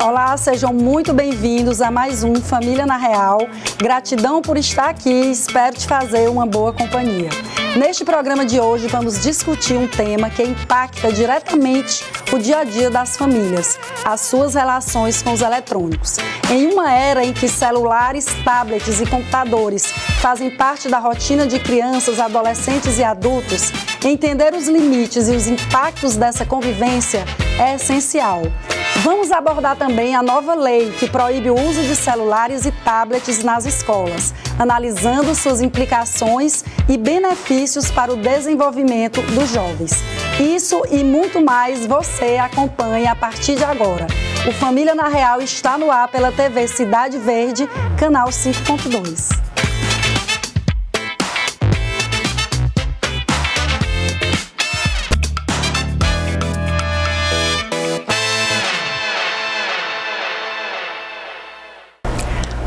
Olá, sejam muito bem-vindos a mais um Família na Real. Gratidão por estar aqui e espero te fazer uma boa companhia. Neste programa de hoje vamos discutir um tema que impacta diretamente o dia a dia das famílias, as suas relações com os eletrônicos. Em uma era em que celulares, tablets e computadores fazem parte da rotina de crianças, adolescentes e adultos, entender os limites e os impactos dessa convivência é essencial. Vamos abordar também a nova lei que proíbe o uso de celulares e tablets nas escolas, analisando suas implicações e benefícios para o desenvolvimento dos jovens. Isso e muito mais você acompanha a partir de agora. O Família na Real está no ar pela TV Cidade Verde, canal 5.2.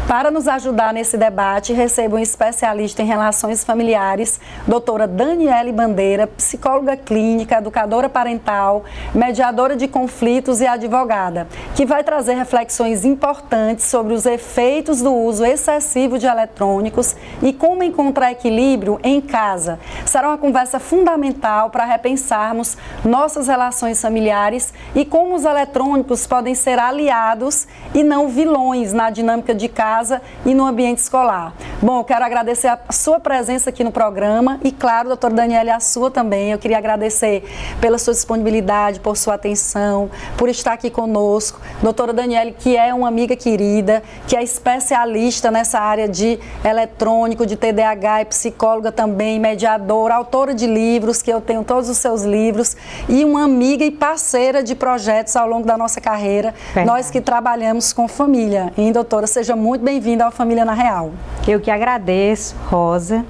Para nos ajudar nesse debate, recebo um especialista em relações familiares, doutora Daniele Bandeira, psicóloga clínica, educadora parental, mediadora de conflitos e advogada, que vai trazer reflexões importantes sobre os efeitos do uso excessivo de eletrônicos e como encontrar equilíbrio em casa. Será uma conversa fundamental para repensarmos nossas relações familiares e como os eletrônicos podem ser aliados e não vilões na dinâmica de casa e no ambiente escolar. Bom, eu quero agradecer a sua presença aqui no programa e, claro, doutora Daniele, a sua também. Eu queria agradecer pela sua disponibilidade, por sua atenção, por estar aqui conosco. Doutora Daniele, que é uma amiga querida, que é especialista nessa área de eletrônico, de TDAH, é psicóloga também, mediadora, autora de livros, que eu tenho todos os seus livros, e uma amiga e parceira de projetos ao longo da nossa carreira. Verdade. Nós que trabalhamos com família. E, doutora, seja muito bem-vinda ao Família na Real. Eu que agradeço, Rosa,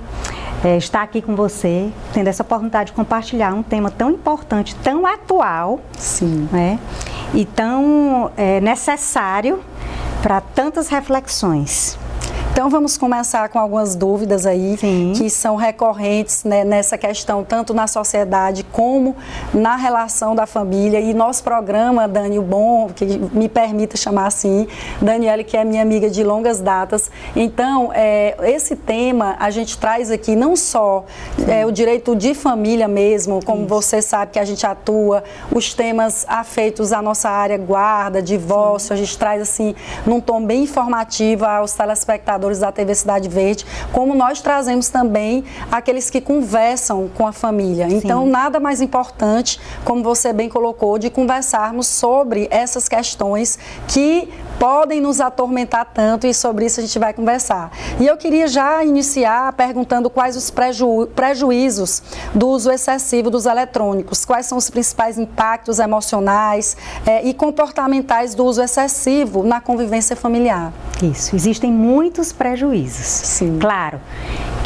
estar aqui com você, tendo essa oportunidade de compartilhar um tema tão importante, tão atual. Sim. Né, e tão necessário para tantas reflexões. Então vamos começar com algumas dúvidas aí. Sim. Que são recorrentes, né, nessa questão, tanto na sociedade como na relação da família. E nosso programa, Dani, o bom, que me permita chamar assim, Daniele, que é minha amiga de longas datas. Então, esse tema a gente traz aqui não só o direito de família mesmo, como você sabe que a gente atua, os temas afeitos à nossa área, guarda, divórcio. Sim. A gente traz assim, num tom bem informativo aos telespectadores da TV Cidade Verde, como nós trazemos também aqueles que conversam com a família. Então, sim, nada mais importante, como você bem colocou, de conversarmos sobre essas questões que podem nos atormentar tanto, e sobre isso a gente vai conversar. E eu queria já iniciar perguntando quais os prejuízos do uso excessivo dos eletrônicos, quais são os principais impactos emocionais e comportamentais do uso excessivo na convivência familiar. Isso, existem muitos prejuízos. Sim. Claro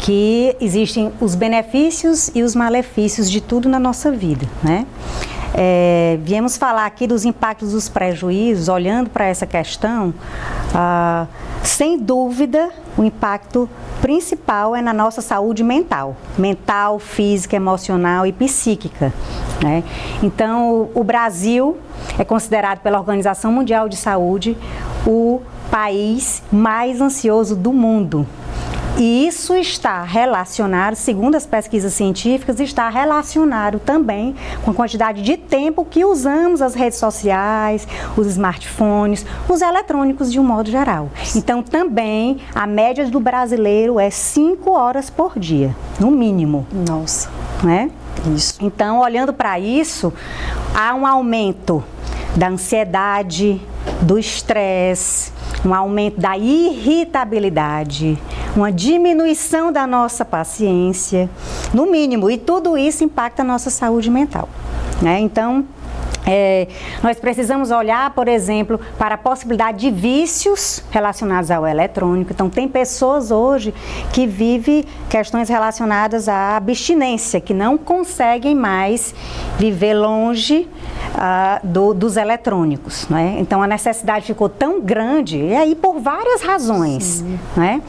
que existem os benefícios e os malefícios de tudo na nossa vida, né? Viemos falar aqui dos impactos dos prejuízos, olhando para essa questão, sem dúvida, o impacto principal é na nossa saúde mental, física, emocional e psíquica, né? Então, o Brasil é considerado pela Organização Mundial de Saúde o país mais ansioso do mundo. E isso está relacionado, segundo as pesquisas científicas, está relacionado também com a quantidade de tempo que usamos as redes sociais, os smartphones, os eletrônicos de um modo geral. Então, também, a média do brasileiro é 5 horas por dia, no mínimo. Nossa. Né? Isso. Então, olhando para isso, há um aumento da ansiedade, do estresse, um aumento da irritabilidade, uma diminuição da nossa paciência, no mínimo, e tudo isso impacta a nossa saúde mental, né? Então, nós precisamos olhar, por exemplo, para a possibilidade de vícios relacionados ao eletrônico. Então, tem pessoas hoje que vivem questões relacionadas à abstinência, que não conseguem mais viver longe dos eletrônicos, né? Então, a necessidade ficou tão grande, e aí por várias razões, né?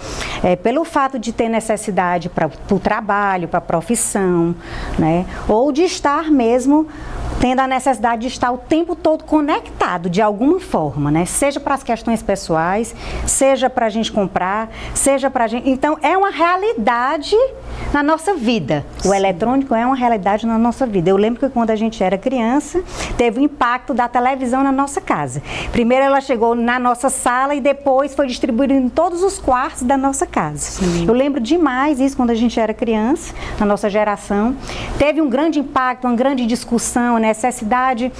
Pelo fato de ter necessidade para o trabalho, para a profissão, né? Ou de estar mesmo tendo a necessidade de estar o tempo todo conectado de alguma forma, né? Seja para as questões pessoais, seja para a gente comprar, seja para a gente... Então, é uma realidade na nossa vida. O eletrônico é uma realidade na nossa vida. Eu lembro que quando a gente era criança, teve o impacto da televisão na nossa casa. Primeiro ela chegou na nossa sala e depois foi distribuída em todos os quartos da nossa casa. Sim. Eu lembro demais isso quando a gente era criança, na nossa geração. Teve um grande impacto, uma grande discussão, necessidade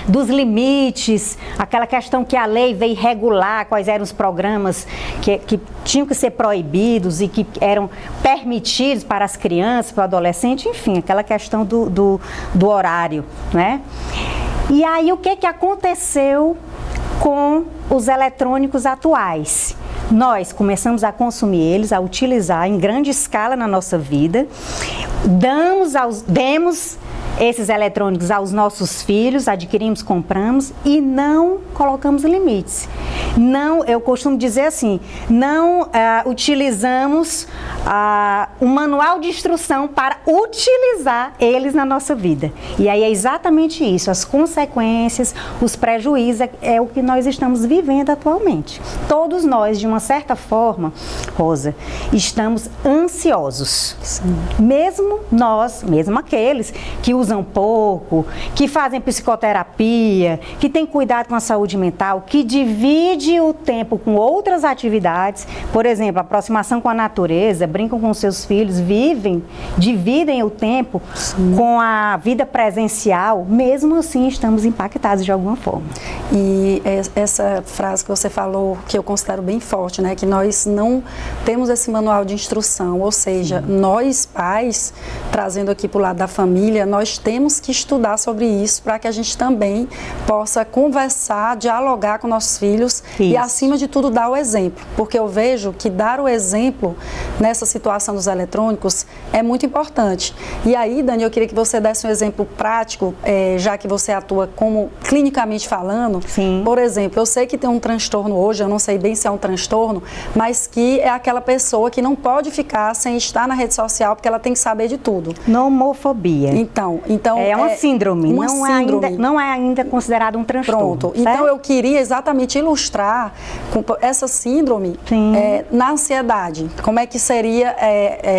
dos limites, aquela questão que a lei veio regular quais eram os programas que tinham que ser proibidos e que eram permitidos para as crianças, para o adolescente, enfim, aquela questão do horário, né? E aí o que aconteceu com os eletrônicos atuais? Nós começamos a consumir eles, a utilizar em grande escala na nossa vida, demos esses eletrônicos aos nossos filhos, adquirimos, compramos e não colocamos limites. Não, eu costumo dizer assim, não utilizamos um manual de instrução para utilizar eles na nossa vida. E aí é exatamente isso, as consequências, os prejuízos é o que nós estamos vivendo atualmente. Todos nós, de uma certa forma, Rosa, estamos ansiosos. Sim. Mesmo nós, mesmo aqueles que usam pouco, que fazem psicoterapia, que têm cuidado com a saúde mental, que divide o tempo com outras atividades, por exemplo, aproximação com a natureza, brincam com seus filhos, dividem o tempo com a vida presencial, mesmo assim estamos impactados de alguma forma. E essa frase que você falou, que eu considero bem forte, né, que nós não temos esse manual de instrução, ou seja, nós pais, trazendo aqui para o lado da família, nós temos que estudar sobre isso para que a gente também possa conversar, dialogar com nossos filhos e, acima de tudo, dar o exemplo. Porque eu vejo que dar o exemplo nessa situação dos eletrônicos é muito importante. E aí, Dani, eu queria que você desse um exemplo prático, já que você atua como clinicamente falando. Sim. Por exemplo, eu sei que tem um transtorno hoje, eu não sei bem se é um transtorno, mas que é aquela pessoa que não pode ficar sem estar na rede social porque ela tem que saber de tudo. Nomofobia. Então é uma síndrome, não é ainda considerado um transtorno. Pronto. Então eu queria exatamente ilustrar essa síndrome na ansiedade. Como é que seria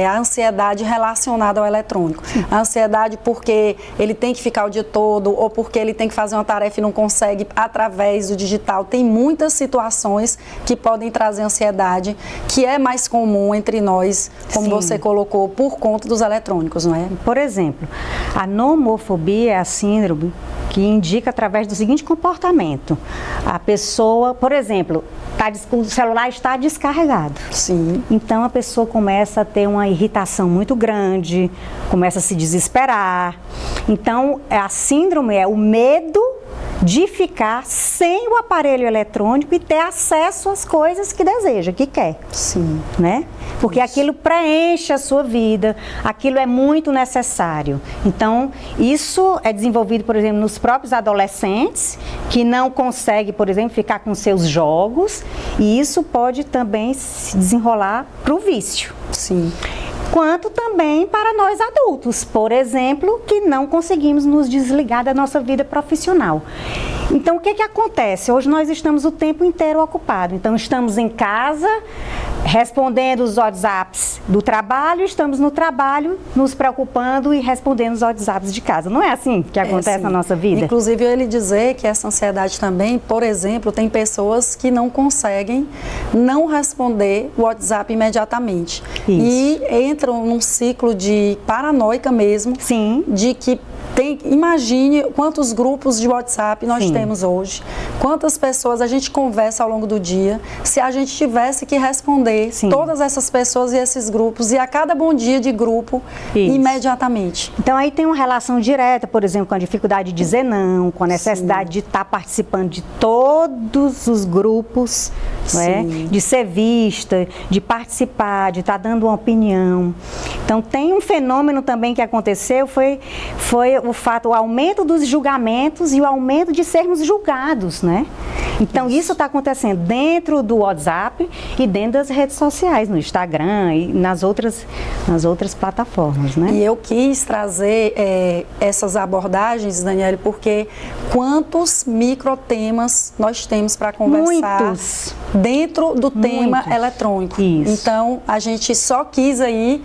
a ansiedade relacionada ao eletrônico? A ansiedade porque ele tem que ficar o dia todo ou porque ele tem que fazer uma tarefa e não consegue através do digital. Tem muitas situações que podem trazer ansiedade, que é mais comum entre nós, como você colocou, por conta dos eletrônicos, não é? Por exemplo, a nomofobia é a síndrome que indica através do seguinte comportamento. A pessoa, por exemplo, o celular está descarregado. Sim. Então a pessoa começa a ter uma irritação muito grande, começa a se desesperar. Então a síndrome é o medo de ficar sem o aparelho eletrônico e ter acesso às coisas que deseja, que quer. Sim. Né? Porque aquilo preenche a sua vida, aquilo é muito necessário. Então, isso é desenvolvido, por exemplo, nos próprios adolescentes, que não conseguem, por exemplo, ficar com seus jogos, e isso pode também se desenrolar para o vício. Sim. Quanto também para nós adultos, por exemplo, que não conseguimos nos desligar da nossa vida profissional. Então, o que acontece? Hoje nós estamos o tempo inteiro ocupados. Então, estamos em casa, respondendo os WhatsApps do trabalho, estamos no trabalho, nos preocupando e respondendo os WhatsApps de casa. Não é assim que acontece na nossa vida? Inclusive, ele dizer que essa ansiedade também, por exemplo, tem pessoas que não conseguem não responder o WhatsApp imediatamente. Isso. E entram num ciclo de paranoica mesmo, de que imagine quantos grupos de WhatsApp nós temos hoje, quantas pessoas a gente conversa ao longo do dia, se a gente tivesse que responder todas essas pessoas e esses grupos, e a cada bom dia de grupo, imediatamente. Então aí tem uma relação direta, por exemplo, com a dificuldade de dizer não, com a necessidade de estar participando de todos os grupos, não é? De ser vista, de participar, de estar dando uma opinião. Então tem um fenômeno também que aconteceu, foi o aumento dos julgamentos e o aumento de sermos julgados, né? Então, isso está acontecendo dentro do WhatsApp e dentro das redes sociais, no Instagram e nas outras plataformas, né? E eu quis trazer essas abordagens, Daniele, porque quantos microtemas nós temos para conversar Muitos. dentro do tema eletrônico. Isso. Então, a gente só quis aí,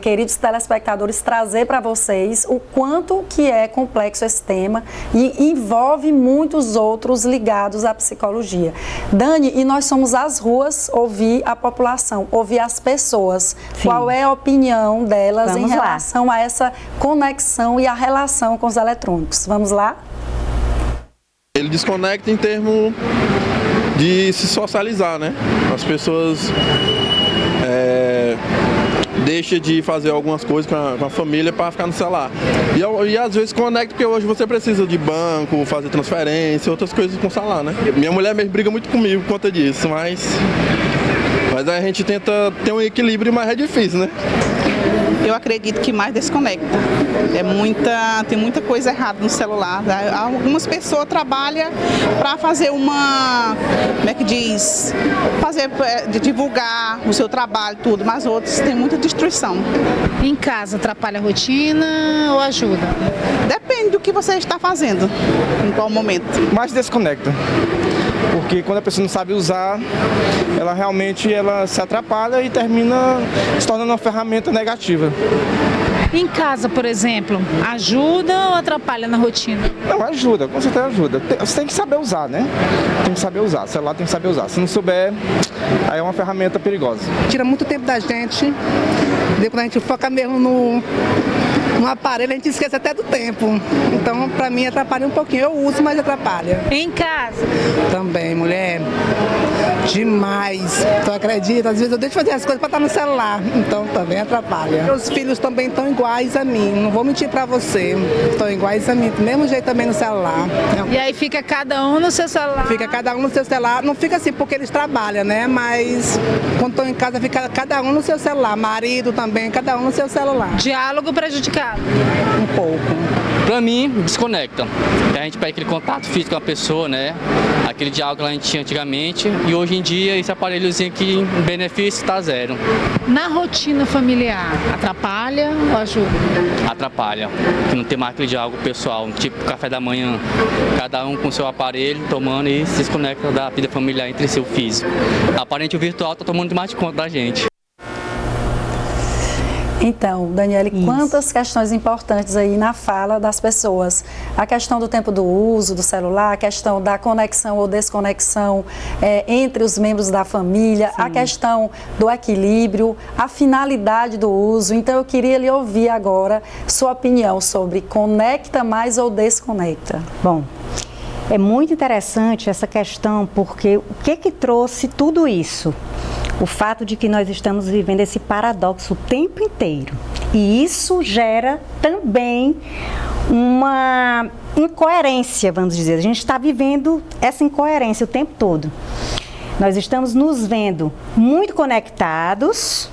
queridos telespectadores, trazer para vocês o quanto que é complexo esse tema e envolve muitos outros ligados à psicologia. Dani, e nós somos às ruas ouvir a população, ouvir as pessoas. Sim. Qual é a opinião delas Vamos em lá. relação a essa conexão e a relação com os eletrônicos? Vamos lá? Ele desconecta em termos de se socializar, né? As pessoas deixam de fazer algumas coisas com a família para ficar no celular. E às vezes conecta porque hoje você precisa de banco, fazer transferência, outras coisas com o celular, né? Minha mulher mesmo briga muito comigo por conta disso, mas a gente tenta ter um equilíbrio, mas é difícil, né? Eu acredito que mais desconecta. Tem muita coisa errada no celular. Algumas pessoas trabalham para fazer como é que diz? Divulgar o seu trabalho, tudo, mas outros tem muita destruição. Em casa atrapalha a rotina ou ajuda? Depende do que você está fazendo, em qual momento. Mais desconecta. Porque quando a pessoa não sabe usar, ela realmente se atrapalha e termina se tornando uma ferramenta negativa. Em casa, por exemplo, ajuda ou atrapalha na rotina? Não, ajuda, com certeza ajuda. Você tem que saber usar, né? Tem que saber usar, o celular tem que saber usar. Se não souber, aí é uma ferramenta perigosa. Tira muito tempo da gente, depois a gente foca mesmo no aparelho, a gente esquece até do tempo. Então, pra mim, atrapalha um pouquinho. Eu uso, mas atrapalha. Em casa? Também, mulher, demais. Tu acredita? Às vezes eu deixo de fazer as coisas pra estar no celular. Então, também atrapalha. Meus filhos também estão iguais a mim. Não vou mentir pra você. Estão iguais a mim. Do mesmo jeito também no celular. E aí fica cada um no seu celular? Fica cada um no seu celular. Não fica assim porque eles trabalham, né? Mas quando estão em casa, fica cada um no seu celular. Marido também, cada um no seu celular. Diálogo prejudicado? Um pouco. Pra mim, desconecta. A gente perde aquele contato físico com a pessoa, né? Aquele diálogo que a gente tinha antigamente. E hoje em dia, esse aparelhozinho aqui, o benefício está zero. Na rotina familiar, atrapalha ou ajuda? Atrapalha. Que não tem mais aquele diálogo pessoal, tipo café da manhã. Cada um com seu aparelho, tomando e se desconecta da vida familiar entre si, o físico. Aparente o virtual está tomando mais de conta da gente. Então, Daniele, quantas questões importantes aí na fala das pessoas. A questão do tempo do uso do celular, a questão da conexão ou desconexão entre os membros da família, a questão do equilíbrio, a finalidade do uso. Então, eu queria lhe ouvir agora sua opinião sobre conecta mais ou desconecta. Bom, é muito interessante essa questão, porque o que trouxe tudo isso? O fato de que nós estamos vivendo esse paradoxo o tempo inteiro. E isso gera também uma incoerência, vamos dizer. A gente está vivendo essa incoerência o tempo todo. Nós estamos nos vendo muito conectados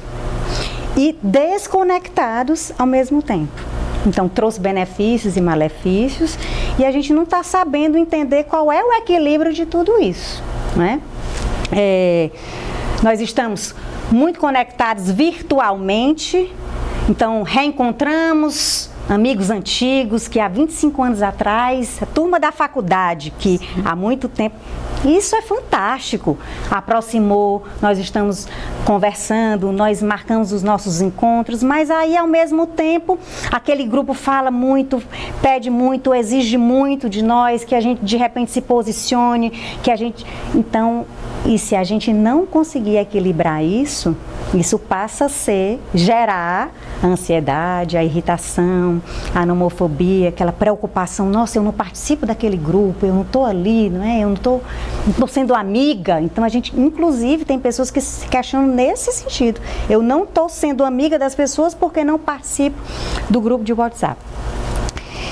e desconectados ao mesmo tempo. Então, trouxe benefícios e malefícios e a gente não está sabendo entender qual é o equilíbrio de tudo isso, né? Nós estamos muito conectados virtualmente, então reencontramos amigos antigos que há 25 anos atrás, a turma da faculdade que há muito tempo, isso é fantástico, aproximou, nós estamos conversando, nós marcamos os nossos encontros, mas aí ao mesmo tempo aquele grupo fala muito, pede muito, exige muito de nós, que a gente de repente se posicione, que a gente, então, e se a gente não conseguir equilibrar isso, isso passa a gerar a ansiedade, a irritação, a nomofobia, aquela preocupação, nossa, eu não participo daquele grupo, eu não estou ali, não é? Eu não estou sendo amiga. Então a gente, inclusive, tem pessoas que se questionam nesse sentido. Eu não estou sendo amiga das pessoas porque não participo do grupo de WhatsApp.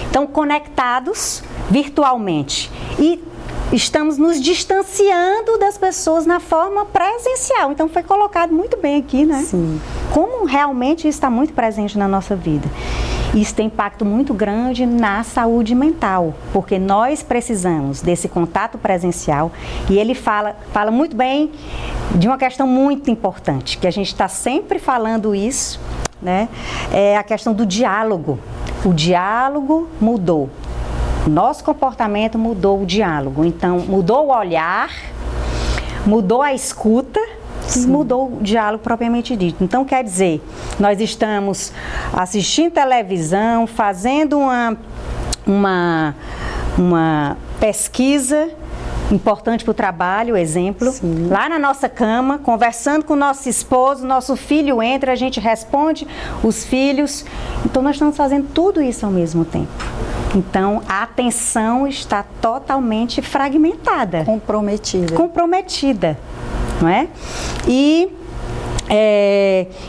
Então, conectados virtualmente e estamos nos distanciando das pessoas na forma presencial. Então foi colocado muito bem aqui, né? Sim. Como realmente isso está muito presente na nossa vida. Isso tem impacto muito grande na saúde mental, porque nós precisamos desse contato presencial, e ele fala muito bem de uma questão muito importante, que a gente está sempre falando isso, né? É a questão do diálogo. O diálogo mudou. Nosso comportamento mudou o diálogo. Então, mudou o olhar, mudou a escuta, e mudou o diálogo propriamente dito. Então, quer dizer, nós estamos assistindo televisão, fazendo uma pesquisa importante para o trabalho, exemplo, lá na nossa cama, conversando com o nosso esposo, nosso filho entra, a gente responde, os filhos. Então, nós estamos fazendo tudo isso ao mesmo tempo. Então, a atenção está totalmente fragmentada. Comprometida, não é? E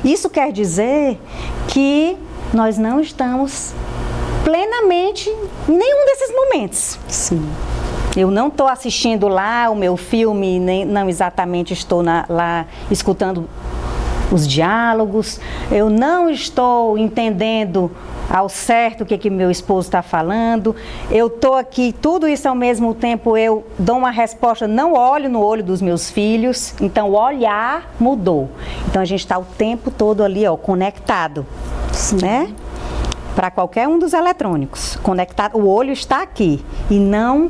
isso quer dizer que nós não estamos plenamente em nenhum desses momentos. Sim. Eu não estou assistindo lá o meu filme, nem, não exatamente estou lá escutando os diálogos, eu não estou entendendo ao certo o que meu esposo está falando, eu estou aqui, tudo isso ao mesmo tempo, eu dou uma resposta, não olho no olho dos meus filhos, então o olhar mudou. Então a gente está o tempo todo ali, ó, conectado, né? Para qualquer um dos eletrônicos, conectado, o olho está aqui e não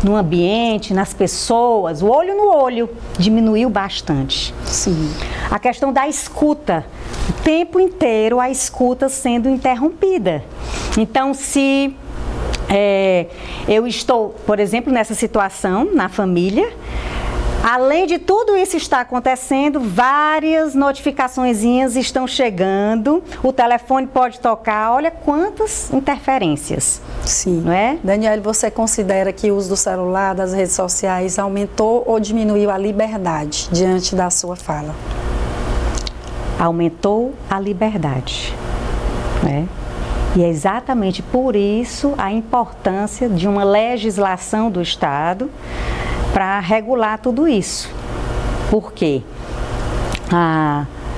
no ambiente, nas pessoas, o olho no olho diminuiu bastante. Sim. A questão da escuta, o tempo inteiro a escuta sendo interrompida. Então, se eu estou, por exemplo, nessa situação na família, além de tudo isso estar acontecendo, várias notificaçõezinhas estão chegando, o telefone pode tocar, olha quantas interferências. Sim. Não é? Daniele, você considera que o uso do celular, das redes sociais, aumentou ou diminuiu a liberdade diante da sua fala? Aumentou a liberdade, né? E é exatamente por isso a importância de uma legislação do Estado para regular tudo isso. Por quê?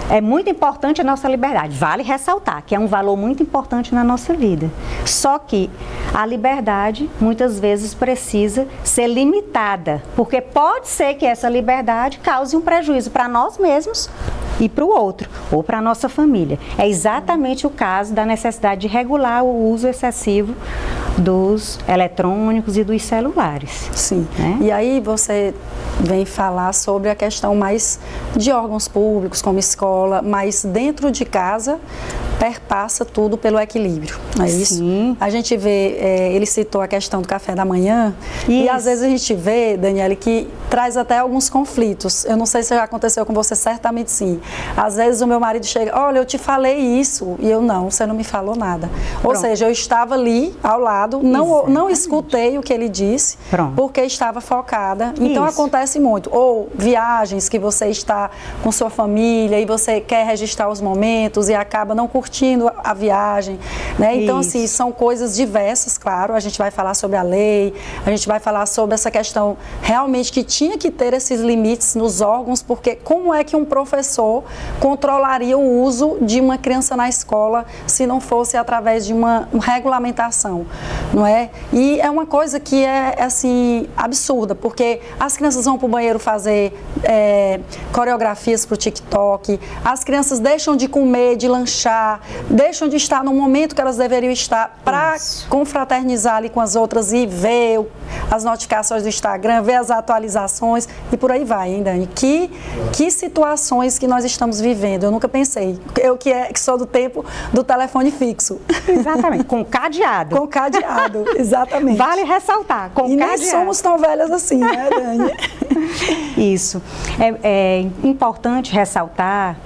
É muito importante a nossa liberdade. Vale ressaltar que é um valor muito importante na nossa vida. Só que a liberdade muitas vezes precisa ser limitada, porque pode ser que essa liberdade cause um prejuízo para nós mesmos e para o outro, ou para a nossa família. É exatamente o caso da necessidade de regular o uso excessivo dos eletrônicos e dos celulares. Sim. Né? E aí você vem falar sobre a questão mais de órgãos públicos, como escola, mas dentro de casa perpassa tudo pelo equilíbrio, não é isso? Sim. A gente vê, ele citou a questão do café da manhã, e às vezes a gente vê, Daniele, que traz até alguns conflitos. Eu não sei se já aconteceu com você, certamente sim. Às vezes o meu marido chega, olha, eu te falei isso, e eu não, você não me falou nada. Ou seja, eu estava ali ao lado, não escutei o que ele disse, porque estava focada. Então acontece muito. Ou viagens que você está com sua família e você quer registrar os momentos e acaba não curtindo a viagem, né? Então, assim, são coisas diversas, claro. A gente vai falar sobre a lei, a gente vai falar sobre essa questão realmente que tinha que ter esses limites nos órgãos, porque como é que um professor controlaria o uso de uma criança na escola se não fosse através de uma regulamentação, não é? E é uma coisa que é, assim, absurda, porque as crianças vão para o banheiro fazer coreografias para o TikTok, as crianças deixam de comer, de lanchar, deixam de estar no momento que elas deveriam estar para confraternizar ali com as outras e ver as notificações do Instagram, ver as atualizações e por aí vai, hein, Dani? Que situações que nós estamos vivendo, eu nunca pensei. Eu que sou do tempo do telefone fixo. Exatamente, com cadeado. Com cadeado, exatamente. Vale ressaltar, com e cadeado. Nem somos tão velhas assim, né, Dani? Isso. É importante ressaltar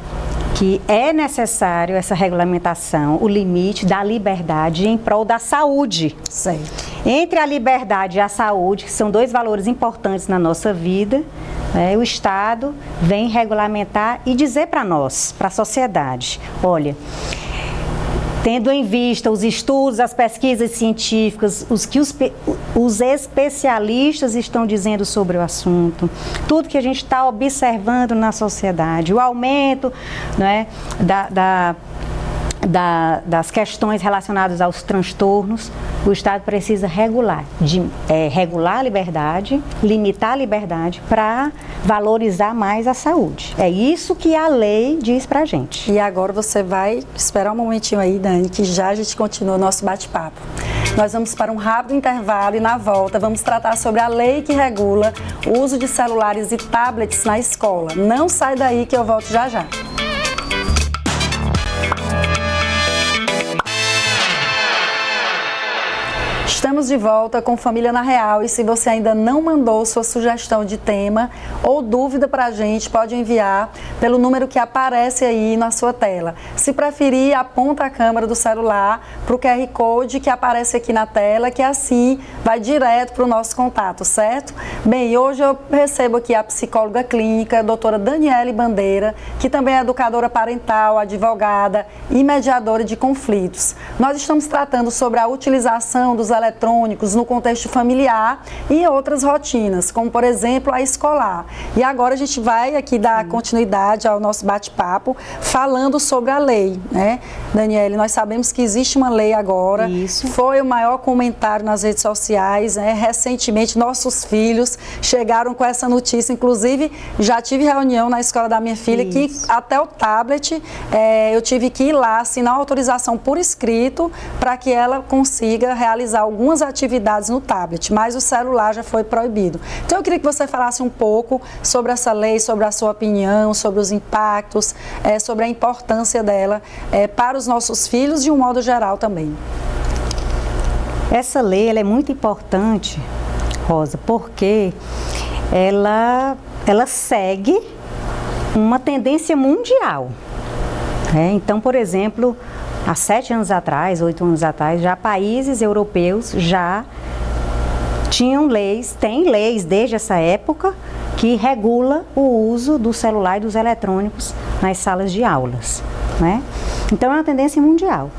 que é necessário essa regulamentação, o limite da liberdade em prol da saúde. Certo. Entre a liberdade e a saúde, que são dois valores importantes na nossa vida, o Estado vem regulamentar e dizer para nós, para a sociedade, olha, tendo em vista os estudos, as pesquisas científicas, os especialistas estão dizendo sobre o assunto, tudo que a gente está observando na sociedade, o aumento, né, das questões relacionadas aos transtornos, o Estado precisa regular a liberdade, limitar a liberdade para valorizar mais a saúde. É isso que a lei diz pra gente. E agora você vai esperar um momentinho aí, Dani, que já a gente continua o nosso bate-papo. Nós vamos para um rápido intervalo e na volta vamos tratar sobre a lei que regula o uso de celulares e tablets na escola. Não sai daí que eu volto já já. Estamos de volta com Família na Real e se você ainda não mandou sua sugestão de tema ou dúvida para a gente, pode enviar pelo número que aparece aí na sua tela. Se preferir, aponta a câmera do celular para o QR Code que aparece aqui na tela, que assim vai direto para o nosso contato, certo? Bem, hoje eu recebo aqui a psicóloga clínica, a doutora Daniele Bandeira, que também é educadora parental, advogada e mediadora de conflitos. Nós estamos tratando sobre a utilização dos eletrônicos no contexto familiar e outras rotinas, como por exemplo a escolar. E agora a gente vai aqui dar continuidade ao nosso bate-papo falando sobre a lei, né? Daniele, nós sabemos que existe uma lei agora. Isso. Foi o maior comentário nas redes sociais, né? Recentemente nossos filhos chegaram com essa notícia, inclusive já tive reunião na escola da minha filha que até o tablet eu tive que ir lá assinar uma autorização por escrito para que ela consiga realizar algumas atividades no tablet, mas o celular já foi proibido. Então eu queria que você falasse um pouco sobre essa lei, sobre a sua opinião, sobre os impactos, sobre a importância dela para os nossos filhos de um modo geral também. Essa lei ela é muito importante, Rosa, porque ela segue uma tendência mundial. Então, por exemplo, há 7 anos atrás, 8 anos atrás, já países europeus já tinham leis, têm leis desde essa época que regula o uso do celular e dos eletrônicos nas salas de aulas, né? Então é uma tendência mundial.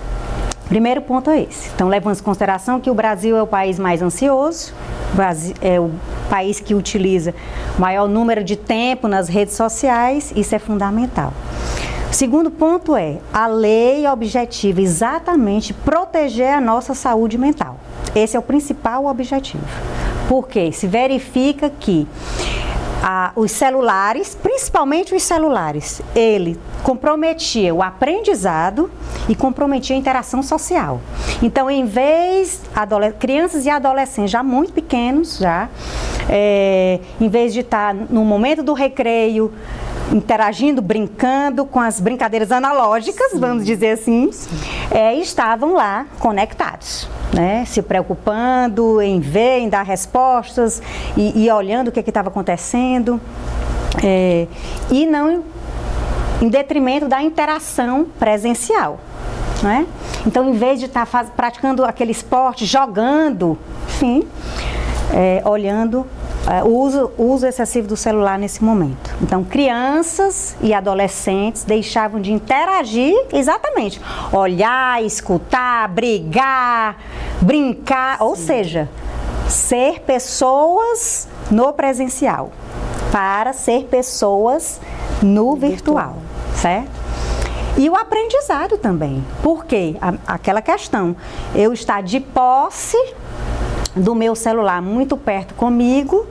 Primeiro ponto é esse. Então, levando em consideração que o Brasil é o país mais ansioso, o Brasil é o país que utiliza o maior número de tempo nas redes sociais, isso é fundamental. O segundo ponto é, a lei objetiva exatamente proteger a nossa saúde mental. Esse é o principal objetivo. Porque se verifica que os celulares, principalmente os celulares, ele comprometia o aprendizado e comprometia a interação social. Então, em vez crianças e adolescentes já muito pequenos, em vez de estar no momento do recreio, interagindo, brincando com as brincadeiras analógicas, vamos dizer assim, estavam lá conectados, né? Se preocupando em ver, em dar respostas e olhando o que estava acontecendo, e não em detrimento da interação presencial, né? Então, em vez de estar praticando aquele esporte, jogando, enfim, olhando o uso excessivo do celular nesse momento. Então, crianças e adolescentes deixavam de interagir, exatamente, olhar, escutar, brigar, brincar, ou seja, ser pessoas no presencial para ser pessoas no virtual, certo? E o aprendizado também, porque aquela questão, eu estar de posse do meu celular muito perto comigo,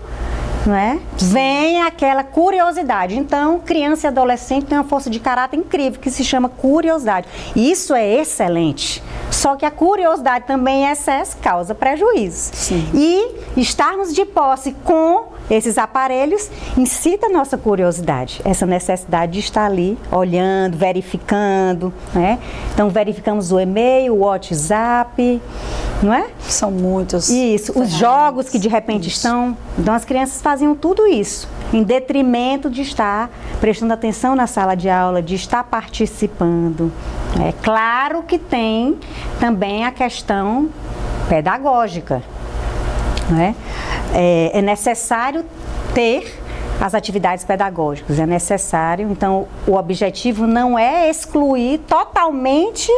né? Vem aquela curiosidade. Então, criança e adolescente tem uma força de caráter incrível que se chama curiosidade. Isso é excelente. Só que a curiosidade também em excesso causa prejuízo. Sim. E estarmos de posse com esses aparelhos incita a nossa curiosidade, essa necessidade de estar ali olhando, verificando, né? Então, verificamos o e-mail, o WhatsApp, não é? São muitos. Isso, os jogos que de repente estão. Então, as crianças faziam tudo isso, em detrimento de estar prestando atenção na sala de aula, de estar participando. É claro que tem também a questão pedagógica, né? É necessário ter as atividades pedagógicas. É necessário, então o objetivo não é excluir totalmente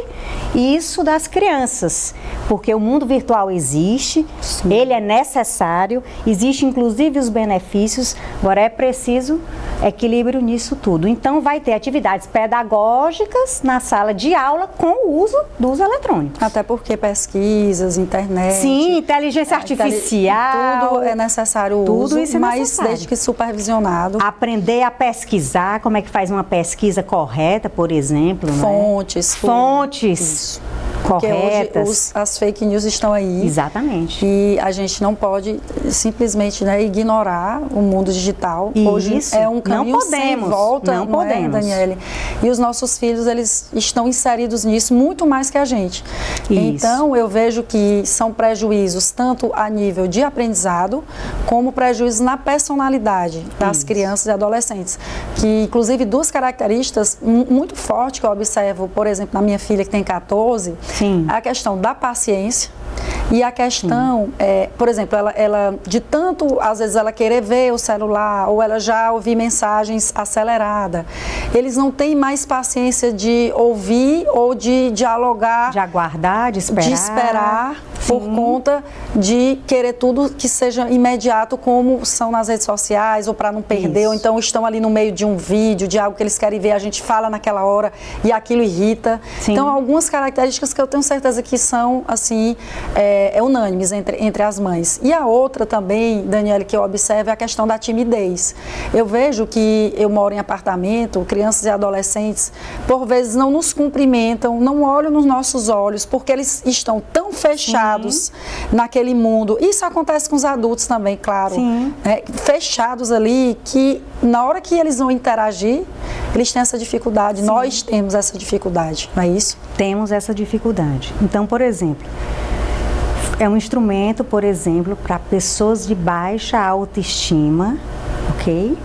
isso das crianças, porque o mundo virtual existe, ele é necessário, existe inclusive os benefícios, agora é preciso equilíbrio nisso tudo. Então vai ter atividades pedagógicas na sala de aula com o uso dos eletrônicos. Até porque pesquisas, internet... Sim, inteligência artificial... Tudo é necessário o tudo uso, isso é mas necessário. desde que supervisionado. Aprender a pesquisar, como é que faz uma pesquisa correta, por exemplo. Fontes. Né? Fontes corretas. Porque hoje as fake news estão aí. Exatamente. E a gente não pode simplesmente, né, ignorar o mundo digital. Isso. Hoje é um caminho não podemos, sem volta, não podemos. Daniele? E os nossos filhos, eles estão inseridos nisso muito mais que a gente. Isso. Então, eu vejo que são prejuízos tanto a nível de aprendizado, como prejuízos na personalidade das crianças e adolescentes. Que, inclusive, duas características muito fortes que eu observo, por exemplo, na minha filha que tem 14, Sim. a questão da paciência e a questão, por exemplo, ela de tanto, às vezes, ela querer ver o celular ou ela já ouvir mensagens aceleradas, eles não têm mais paciência de ouvir ou de dialogar. De aguardar, de esperar. De esperar por conta de querer tudo que seja imediato, como são nas redes sociais, ou para não perder, ou então estão ali no meio de um vídeo, de algo que eles querem ver, a gente fala naquela hora e aquilo irrita. Sim. Então, algumas características que eu tenho certeza que são, assim, unânimes entre as mães. E a outra também, Daniele, que eu observo é a questão da timidez. Eu vejo que eu moro em apartamento, crianças e adolescentes, por vezes não nos cumprimentam, não olham nos nossos olhos, porque eles estão tão fechados naquele mundo. Isso acontece com os adultos também, claro. Fechados ali, que na hora que eles vão interagir, eles têm essa dificuldade. Nós temos essa dificuldade, não é isso? Temos essa dificuldade. Então, por exemplo, é um instrumento, por exemplo, para pessoas de baixa autoestima, ok?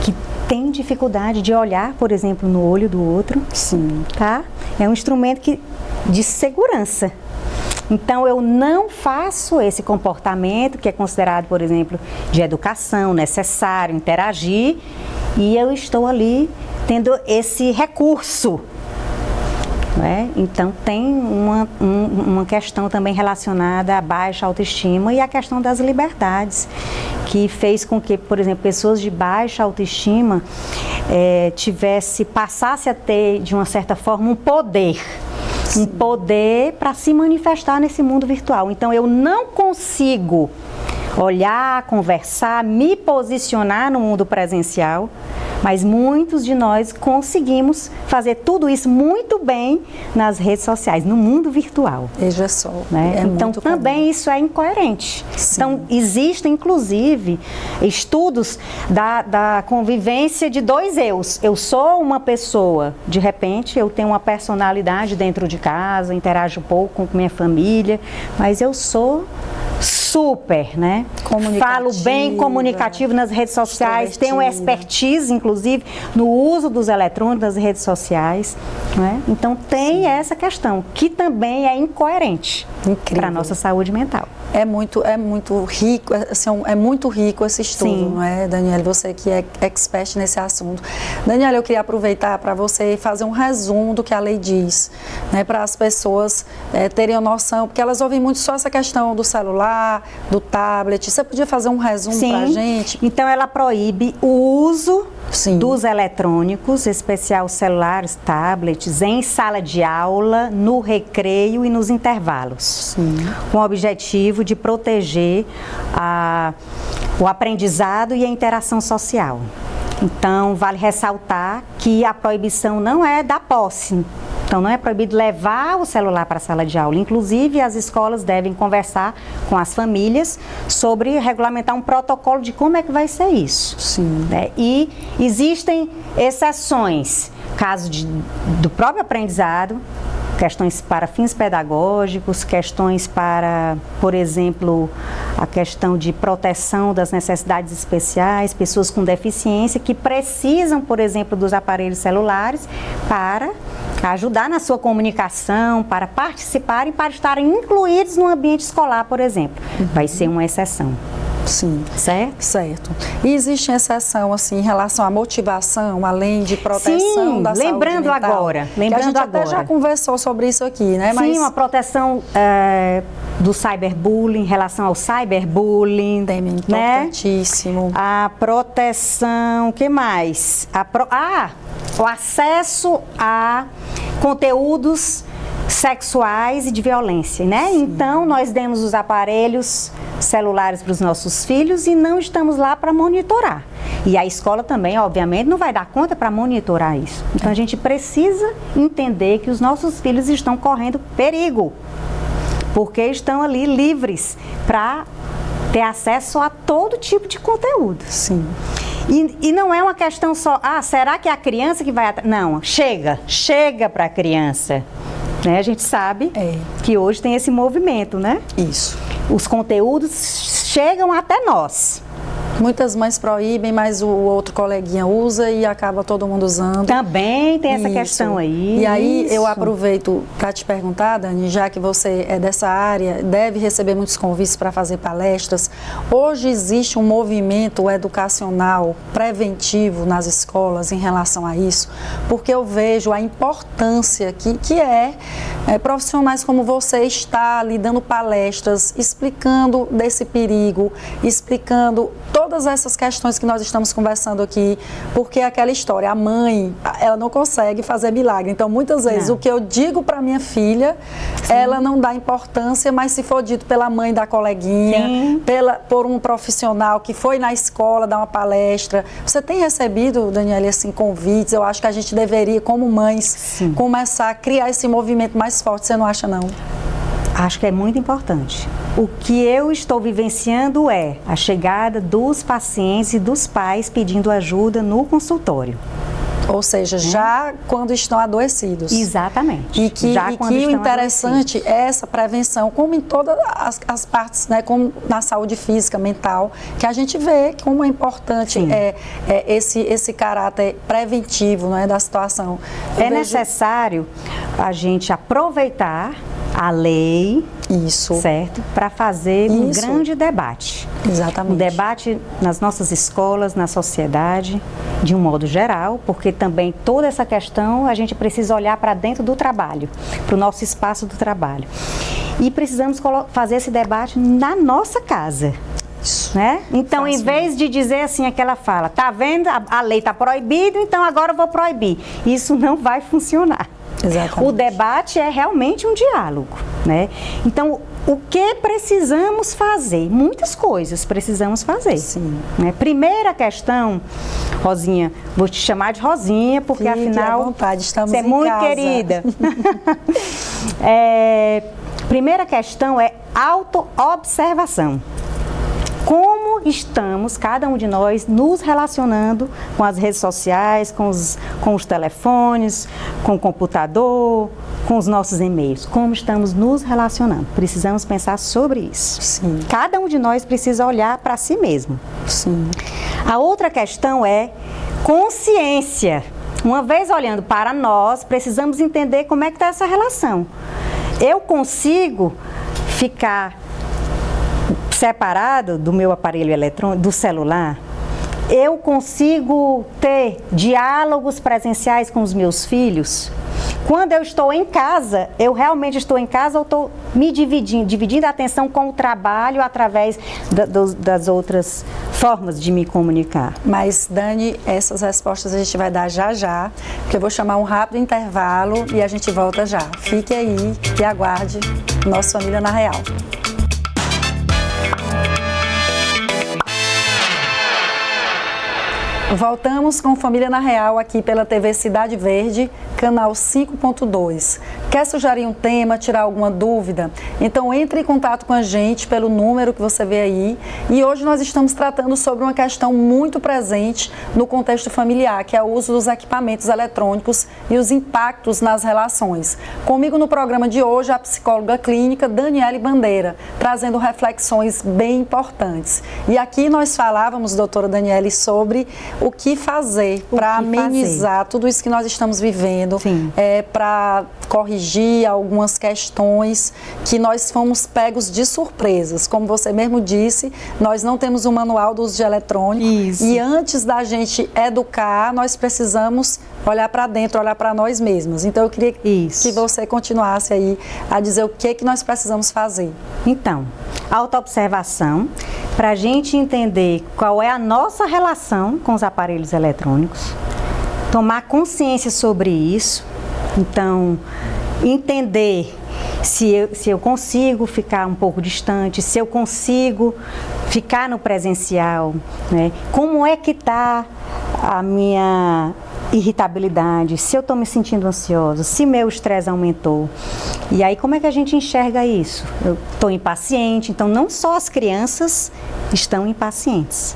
Que tem dificuldade de olhar, por exemplo, no olho do outro. Sim. Tá? É um instrumento de segurança. Então, eu não faço esse comportamento que é considerado, por exemplo, de educação, necessário, interagir, e eu estou ali tendo esse recurso. Né? Então, tem uma questão também relacionada à baixa autoestima e a questão das liberdades, que fez com que, por exemplo, pessoas de baixa autoestima passasse a ter, de uma certa forma, um poder. Um poder para se manifestar nesse mundo virtual. Então, eu não consigo olhar, conversar, me posicionar no mundo presencial, mas muitos de nós conseguimos fazer tudo isso muito bem nas redes sociais, no mundo virtual. Veja só. Né? Então, também comum. Isso é incoerente. Sim. Então, existem, inclusive, estudos da convivência de dois eus. Eu sou uma pessoa, de repente, eu tenho uma personalidade dentro de casa, interajo um pouco com minha família, mas eu sou super, né? Falo bem comunicativo nas redes sociais, tenho expertise, inclusive, no uso dos eletrônicos nas redes sociais, né? Então tem essa questão, que também é incoerente para a nossa saúde mental. É muito rico, assim, é muito rico esse estudo, não é, Daniele? Você que é expert nesse assunto. Daniele, eu queria aproveitar para você fazer um resumo do que a lei diz, né, para as pessoas terem a noção, porque elas ouvem muito só essa questão do celular, do tablet. Você podia fazer um resumo para a gente? Então, ela proíbe o uso dos eletrônicos, especial celulares, tablets, em sala de aula, no recreio e nos intervalos, com o objetivo de proteger o aprendizado e a interação social. Então, vale ressaltar que a proibição não é da posse. Então, não é proibido levar o celular para a sala de aula. Inclusive, as escolas devem conversar com as famílias sobre regulamentar um protocolo de como é que vai ser isso. Né? E existem exceções, caso do próprio aprendizado, questões para fins pedagógicos, questões para, por exemplo, a questão de proteção das necessidades especiais, pessoas com deficiência que precisam, por exemplo, dos aparelhos celulares para ajudar na sua comunicação, para participarem, para estarem incluídos no ambiente escolar, por exemplo. Vai ser uma exceção. Sim. Certo? Certo. E existe exceção, assim, em relação à motivação, além de proteção Sim, da saúde lembrando mental? agora, Que a gente até já conversou sobre isso aqui, né? Sim, uma proteção do cyberbullying, em relação ao cyberbullying. Tema importantíssimo. A proteção, o que mais? O acesso a conteúdos sexuais e de violência, né? Sim. Então, nós demos os aparelhos celulares para os nossos filhos e não estamos lá para monitorar. E a escola também, obviamente, não vai dar conta para monitorar isso. Então, a gente precisa entender que os nossos filhos estão correndo perigo, porque estão ali livres para ter acesso a todo tipo de conteúdo. Sim. E não é uma questão só, será que é a criança que vai... Não, chega para a criança. Né? A gente sabe que hoje tem esse movimento, né? Isso. Os conteúdos chegam até nós. Muitas mães proíbem, mas o outro coleguinha usa e acaba todo mundo usando. Também tem essa questão aí. E aí eu aproveito para te perguntar, Dani, já que você é dessa área, deve receber muitos convites para fazer palestras. Hoje existe um movimento educacional preventivo nas escolas em relação a isso, porque eu vejo a importância que é profissionais como você estar ali dando palestras, explicando desse perigo, explicando todas essas questões que nós estamos conversando aqui, porque aquela história, a mãe, ela não consegue fazer milagre. Então, muitas vezes, o que eu digo para minha filha, ela não dá importância, mas se for dito pela mãe da coleguinha, por um profissional que foi na escola dar uma palestra. Você tem recebido, Daniele, assim, convites? Eu acho que a gente deveria, como mães, começar a criar esse movimento mais forte. Você não acha, não? Acho que é muito importante. O que eu estou vivenciando é a chegada dos pacientes e dos pais pedindo ajuda no consultório. Ou seja, já quando estão adoecidos. Exatamente. E que o interessante é essa prevenção, como em todas as partes, né, como na saúde física, mental, que a gente vê como é importante esse caráter preventivo, né, da situação. Necessário a gente aproveitar a lei, certo, para fazer um grande debate. Exatamente. Um debate nas nossas escolas, na sociedade, de um modo geral, porque também toda essa questão a gente precisa olhar para dentro do trabalho, para o nosso espaço do trabalho. E precisamos fazer esse debate na nossa casa. Né? Então, em vez de dizer assim, aquela fala, tá vendo, a lei está proibida, então agora eu vou proibir. Isso não vai funcionar. Exatamente. O debate é realmente um diálogo, né? Então, o que precisamos fazer? Muitas coisas precisamos fazer. Sim. Né? Primeira questão, Rosinha, vou te chamar de Rosinha, porque afinal à vontade, estamos você é muito querida. Primeira questão é autoobservação. Como estamos, cada um de nós, nos relacionando com as redes sociais, com os telefones, com o computador, com os nossos e-mails. Como estamos nos relacionando? Precisamos pensar sobre isso. Sim. Cada um de nós precisa olhar para si mesmo. Sim. A outra questão é consciência. Uma vez olhando para nós, precisamos entender como é que está essa relação. Eu consigo ficar separado do meu aparelho eletrônico, do celular? Eu consigo ter diálogos presenciais com os meus filhos? Quando eu estou em casa, eu realmente estou em casa ou estou me dividindo a atenção com o trabalho através das outras formas de me comunicar? Mas, Dani, essas respostas a gente vai dar já, porque eu vou chamar um rápido intervalo e a gente volta já. Fique aí e aguarde nossa Família na Real. Voltamos com Família na Real aqui pela TV Cidade Verde, canal 5.2. Quer sugerir um tema, tirar alguma dúvida? Então entre em contato com a gente pelo número que você vê aí. E hoje nós estamos tratando sobre uma questão muito presente no contexto familiar, que é o uso dos equipamentos eletrônicos e os impactos nas relações. Comigo no programa de hoje a psicóloga clínica Daniele Bandeira, trazendo reflexões bem importantes. E aqui nós falávamos, doutora Daniele, sobre o que fazer para amenizar tudo isso que nós estamos vivendo, para corrigir algumas questões que nós fomos pegos de surpresas. Como você mesmo disse, nós não temos um manual do uso de eletrônico. Isso. E antes da gente educar, nós precisamos olhar para dentro, olhar para nós mesmos. Então eu queria que você continuasse aí a dizer o que nós precisamos fazer. Então, autoobservação, para a gente entender qual é a nossa relação com os aparelhos eletrônicos, tomar consciência sobre isso, então entender se eu consigo ficar um pouco distante, se eu consigo ficar no presencial, né? Como é que está a minha irritabilidade, se eu estou me sentindo ansiosa, se meu estresse aumentou. E aí como é que a gente enxerga isso? Eu estou impaciente, então não só as crianças estão impacientes,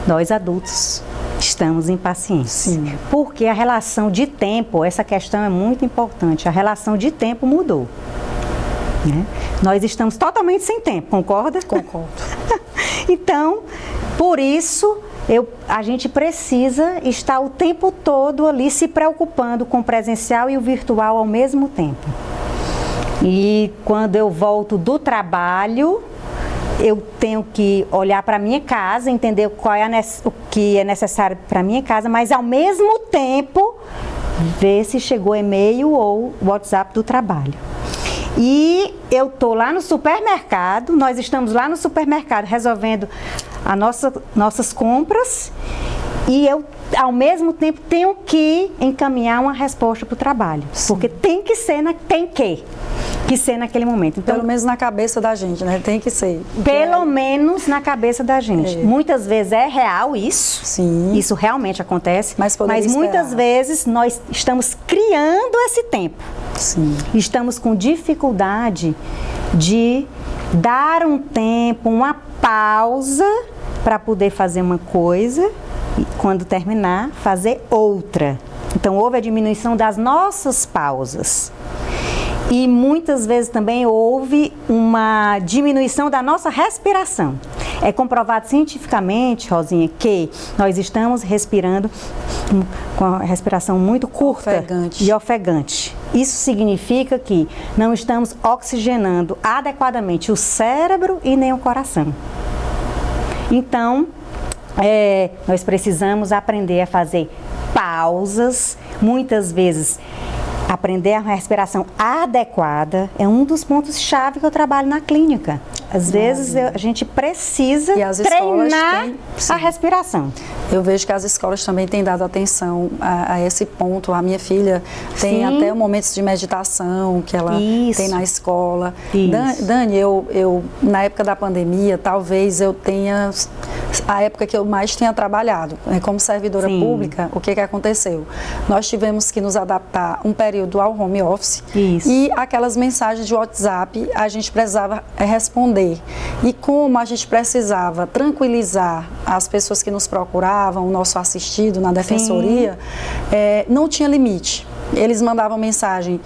nós adultos estamos impacientes. Sim. Porque a relação de tempo, essa questão é muito importante, a relação de tempo mudou. Né? Nós estamos totalmente sem tempo, concorda? Concordo. Então, por isso, a gente precisa estar o tempo todo ali se preocupando com o presencial e o virtual ao mesmo tempo. E quando eu volto do trabalho, eu tenho que olhar para a minha casa, entender o que é necessário para a minha casa, mas ao mesmo tempo ver se chegou e-mail ou WhatsApp do trabalho. E eu estou lá no supermercado, nós estamos lá no supermercado resolvendo nossas compras e eu, ao mesmo tempo, tenho que encaminhar uma resposta para o trabalho. Sim. Porque tem que ser naquele momento. Então, pelo menos na cabeça da gente, né? Tem que ser. Pelo menos na cabeça da gente. Muitas vezes é real isso. Sim. Isso realmente acontece. Mas muitas vezes nós estamos criando esse tempo. Sim. Estamos com dificuldade de dar um tempo, uma pausa para poder fazer uma coisa e quando terminar, fazer outra. Então houve a diminuição das nossas pausas. E muitas vezes também houve uma diminuição da nossa respiração. É comprovado cientificamente, Rosinha, que nós estamos respirando com a respiração muito curta e ofegante. Isso significa que não estamos oxigenando adequadamente o cérebro e nem o coração. Então, nós precisamos aprender a fazer pausas, muitas vezes aprender a respiração adequada é um dos pontos-chave que eu trabalho na clínica. Às vezes a gente precisa treinar a respiração. Eu vejo que as escolas também têm dado atenção a esse ponto. A minha filha tem até momentos de meditação que ela tem na escola. Dani, eu na época da pandemia, talvez eu tenha a época que eu mais tenha trabalhado. Como servidora pública, o que aconteceu? Nós tivemos que nos adaptar um período ao home office e aquelas mensagens de WhatsApp a gente precisava responder. E como a gente precisava tranquilizar as pessoas que nos procuravam, o nosso assistido na defensoria, não tinha limite. Eles mandavam mensagem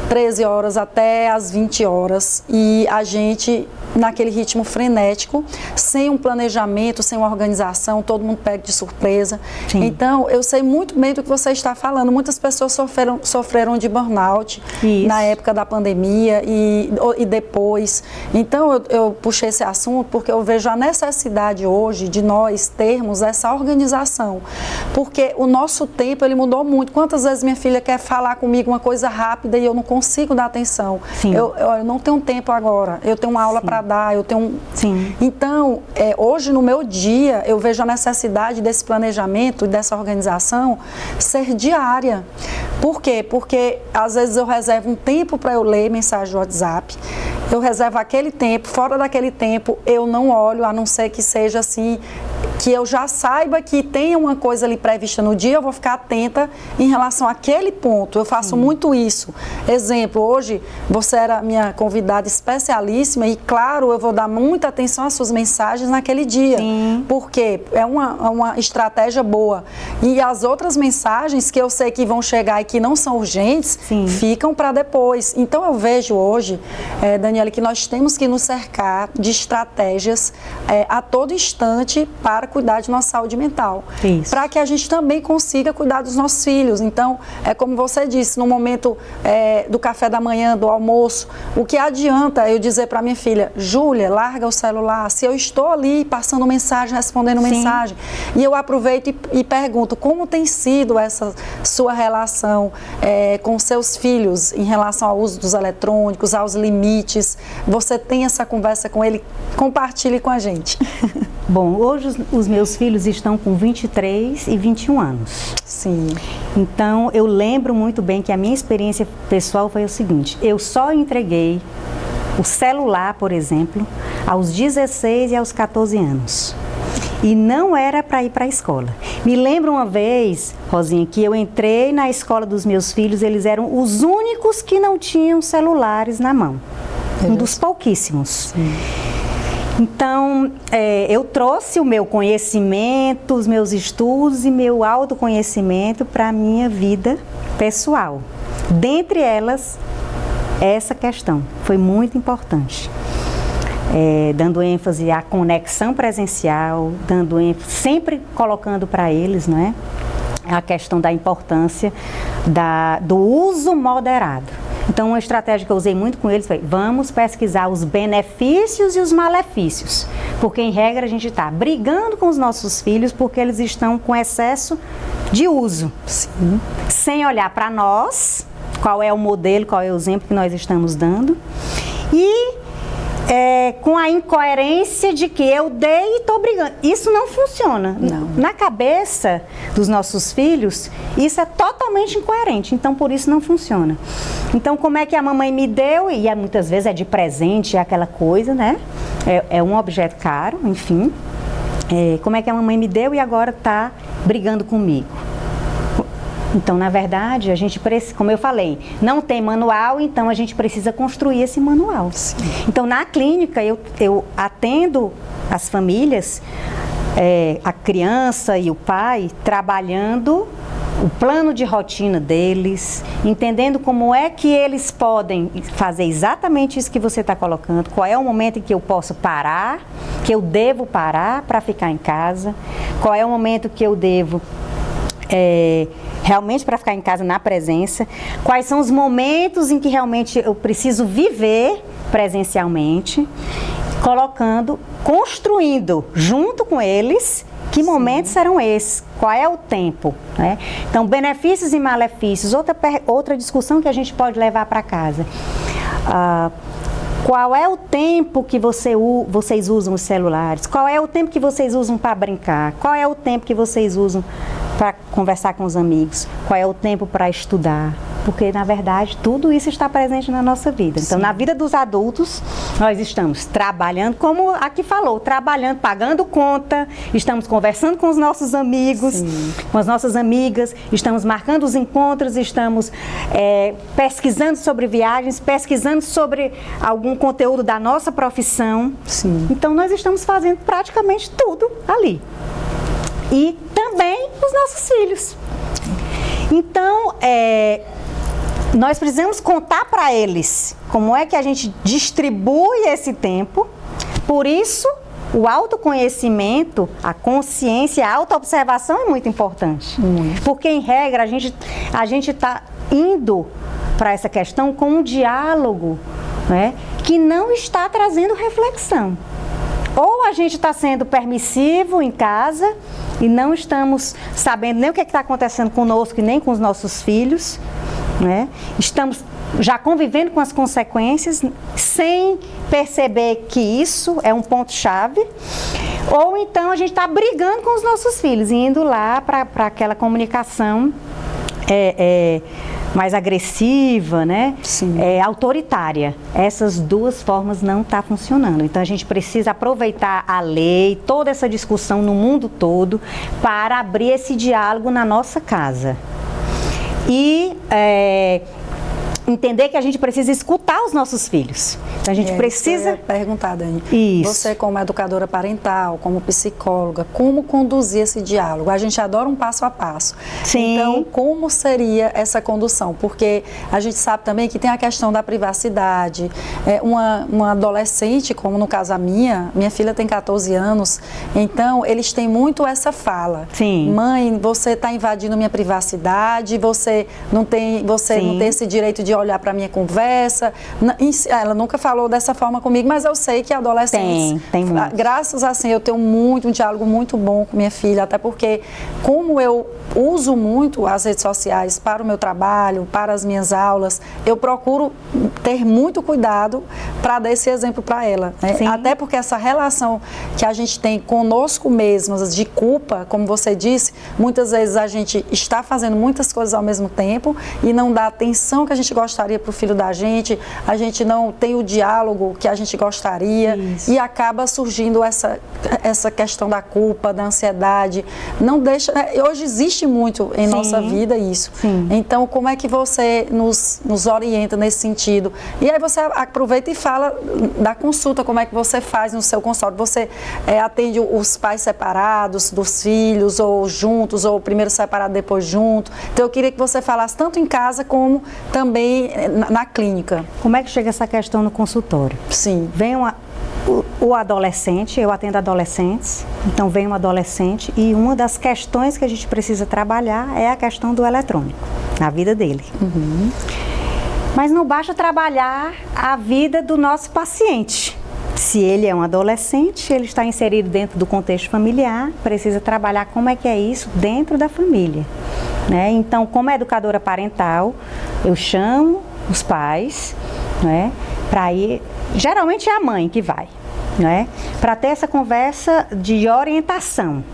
13 horas até as 20 horas e a gente naquele ritmo frenético, sem um planejamento, sem uma organização, todo mundo pega de surpresa. Então, eu sei muito bem do que você está falando. Muitas pessoas sofreram de burnout na época da pandemia e depois. Então, eu puxei esse assunto porque eu vejo a necessidade hoje de nós termos essa organização. Porque o nosso tempo, ele mudou muito. Quantas vezes minha filha quer falar comigo uma coisa rápida e eu não consigo dar atenção? Eu não tenho tempo agora. Eu tenho uma aula para dar, eu tenho... Então, hoje no meu dia, eu vejo a necessidade desse planejamento e dessa organização ser diária. Por quê? Porque às vezes eu reservo um tempo para eu ler mensagem do WhatsApp, eu reservo aquele tempo, fora daquele tempo eu não olho, a não ser que seja assim, que eu já saiba que tem uma coisa ali prevista no dia, eu vou ficar atenta em relação àquele ponto. Eu faço muito isso. Exemplo, hoje você era minha convidada especialíssima e, claro, eu vou dar muita atenção às suas mensagens naquele dia. Porque é uma estratégia boa. E as outras mensagens que eu sei que vão chegar e que não são urgentes, ficam para depois. Então, eu vejo hoje, Daniela, que nós temos que nos cercar de estratégias a todo instante para cuidar de nossa saúde mental. Para que a gente também consiga cuidar dos nossos filhos. Então, é como você disse, no momento do café da manhã, do almoço, o que adianta eu dizer para minha filha, Júlia, larga o celular, se eu estou ali passando mensagem, respondendo mensagem, e eu aproveito e pergunto, como tem sido essa sua relação com seus filhos em relação ao uso dos eletrônicos, aos limites? Você tem essa conversa com ele? Compartilhe com a gente. Bom, hoje os meus filhos estão com 23 e 21 anos. Sim. Então, eu lembro muito bem que a minha experiência pessoal foi o seguinte, eu só entreguei o celular, por exemplo, aos 16 e aos 14 anos. E não era para ir para a escola. Me lembro uma vez, Rosinha, que eu entrei na escola dos meus filhos, eles eram os únicos que não tinham celulares na mão. Um dos pouquíssimos. Sim. Então, eu trouxe o meu conhecimento, os meus estudos e meu autoconhecimento para a minha vida pessoal. Dentre elas, essa questão foi muito importante. Dando ênfase à conexão presencial, dando ênfase, sempre colocando para eles, não é? A questão da importância do uso moderado. Então, uma estratégia que eu usei muito com eles foi, vamos pesquisar os benefícios e os malefícios. Porque, em regra, a gente está brigando com os nossos filhos porque eles estão com excesso de uso. Sim. Sem olhar para nós, qual é o modelo, qual é o exemplo que nós estamos dando. E com a incoerência de que eu dei e estou brigando. Isso não funciona. Não. Na cabeça dos nossos filhos, isso é totalmente incoerente. Então, por isso não funciona. Então, como é que a mamãe me deu, e muitas vezes é de presente, é aquela coisa, né? É um objeto caro, enfim. Como é que a mamãe me deu e agora está brigando comigo? Então, na verdade, a gente precisa, como eu falei, não tem manual, então a gente precisa construir esse manual. Sim. Então, na clínica, eu atendo as famílias, a criança e o pai, trabalhando o plano de rotina deles, entendendo como é que eles podem fazer exatamente isso que você está colocando, qual é o momento em que eu posso parar, que eu devo parar para ficar em casa, qual é o momento que eu devo realmente para ficar em casa na presença, quais são os momentos em que realmente eu preciso viver presencialmente, construindo junto com eles, que momentos serão esses, qual é o tempo, né? Então, benefícios e malefícios, outra discussão que a gente pode levar para casa. Qual é o tempo que vocês usam os celulares? Qual é o tempo que vocês usam para brincar? Qual é o tempo que vocês usam para conversar com os amigos? Qual é o tempo para estudar? Porque, na verdade, tudo isso está presente na nossa vida. Então, na vida dos adultos, nós estamos trabalhando, como aqui falou, trabalhando, pagando conta, estamos conversando com os nossos amigos, com as nossas amigas, estamos marcando os encontros, estamos pesquisando sobre viagens, pesquisando sobre algum conteúdo da nossa profissão. Sim. Então, nós estamos fazendo praticamente tudo ali. E também os nossos filhos. Então, nós precisamos contar para eles como é que a gente distribui esse tempo. Por isso, o autoconhecimento, a consciência, a autoobservação é muito importante. Porque, em regra, a gente está indo para essa questão com um diálogo, né, que não está trazendo reflexão. Ou a gente está sendo permissivo em casa e não estamos sabendo nem o que está acontecendo conosco e nem com os nossos filhos, né? Estamos já convivendo com as consequências sem perceber que isso é um ponto-chave. Ou então a gente está brigando com os nossos filhos e indo lá para aquela comunicação mais agressiva, né? Autoritária. Essas duas formas não estão funcionando. Então, a gente precisa aproveitar a lei, toda essa discussão no mundo todo, para abrir esse diálogo na nossa casa. E entender que a gente precisa escutar os nossos filhos. Então, a gente precisa... Eu ia perguntar, Dani. Isso. Você, como educadora parental, como psicóloga, como conduzir esse diálogo? A gente adora um passo a passo. Sim. Então, como seria essa condução? Porque a gente sabe também que tem a questão da privacidade. Uma adolescente, como no caso a minha filha tem 14 anos, então eles têm muito essa fala. Sim. Mãe, você está invadindo minha privacidade, você não tem esse direito de olhar para minha conversa. Ela nunca falou dessa forma comigo, mas eu sei que adolescentes... Tem muito. Graças a eu tenho um diálogo muito bom com minha filha, até porque como eu uso muito as redes sociais para o meu trabalho, para as minhas aulas, eu procuro ter muito cuidado para dar esse exemplo para ela, né? Até porque essa relação que a gente tem conosco mesmas de culpa, como você disse, muitas vezes a gente está fazendo muitas coisas ao mesmo tempo e não dá a atenção que a gente gostaria para o filho da gente, a gente não tem o diálogo que a gente gostaria. Isso. E acaba surgindo essa questão da culpa, da ansiedade. Não deixa, hoje existe muito em nossa vida isso. Sim. Então, como é que você nos orienta nesse sentido? E aí você aproveita e fala da consulta, como é que você faz no seu consultório? Você atende os pais separados dos filhos, ou juntos, ou primeiro separado, depois junto? Então, eu queria que você falasse tanto em casa como também na clínica. Como é que chega essa questão no consultório? Sim. Vem o adolescente, eu atendo adolescentes, então vem um adolescente e uma das questões que a gente precisa trabalhar é a questão do eletrônico, na vida dele. Uhum. Mas não basta trabalhar a vida do nosso paciente. Se ele é um adolescente, ele está inserido dentro do contexto familiar, precisa trabalhar como é que é isso dentro da família, né? Então, como educadora parental, eu chamo os pais, né, para ir, geralmente é a mãe que vai, né, para ter essa conversa de orientação,